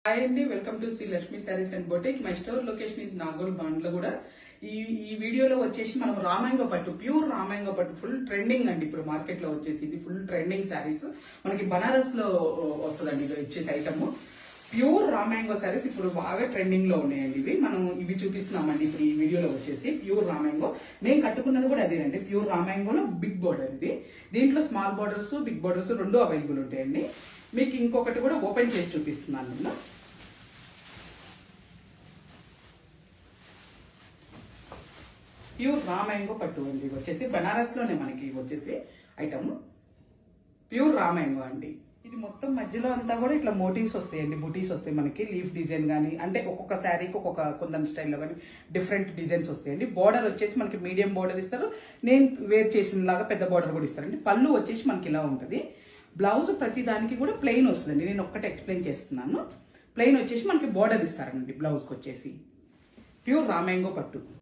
Hi అండి, welcome to Shri Lakshmi saris and boutique. My store location is Nagole బండ్లో కూడా. ఈ వీడియోలో వచ్చేసి మనం రామాంగో పట్టు, ప్యూర్ రామాంగో పట్టు ఫుల్ ట్రెండింగ్ అండి. ఇప్పుడు మార్కెట్ లో వచ్చేసి ఇది ఫుల్ ట్రెండింగ్ శారీస్. మనకి బనారస్ లో వస్తుందండి ఇది వచ్చేసి ఐటమ్. ప్యూర్ రామాంగో శారీస్ ఇప్పుడు బాగా ట్రెండింగ్ లో ఉన్నాయండి. ఇవి చూపిస్తున్నామండి ఇప్పుడు ఈ వీడియోలో వచ్చేసి ప్యూర్ రామాంగో. నేను కట్టుకున్నది కూడా అదేనండి, ప్యూర్ రామాంగోలో బిగ్ బోర్డర్ ఇది. దీంట్లో స్మాల్ బోర్డర్స్, బిగ్ బోర్డర్స్ రెండు అవైలబుల్ ఉంటాయండి. మీకు ఇంకొకటి కూడా ఓపెన్ చేసి చూపిస్తున్నాను నేను. ప్యూర్ రామాంగో పట్టు అండి వచ్చేసి బనారస్ లోనే మనకి వచ్చేసి ఐటమ్ ప్యూర్ రామాంగో అండి. ఇది మొత్తం మధ్యలో అంతా కూడా ఇట్లా మోటివ్స్ వస్తాయండి, బుటీస్ వస్తాయి మనకి. లీఫ్ డిజైన్ కానీ అంటే ఒక్కొక్క శారీకి ఒక్కొక్క కొందరి స్టైల్లో కానీ డిఫరెంట్ డిజైన్స్ వస్తాయండి. బార్డర్ వచ్చేసి మనకి మీడియం బార్డర్ ఇస్తారు, నేను వేర్ చేసిన లాగా పెద్ద బార్డర్ కూడా ఇస్తారండి. పళ్ళు వచ్చేసి మనకి ఇలా ఉంటుంది. బ్లౌజ్ ప్రతి దానికి కూడా ప్లెయిన్ వస్తుందండి. నేను ఒక్కటే ఎక్స్ప్లెయిన్ చేస్తున్నాను. ప్లెయిన్ వచ్చేసి మనకి బార్డర్ ఇస్తారండి బ్లౌజ్కి వచ్చేసి. ప్యూర్ రామాంగో పట్టు.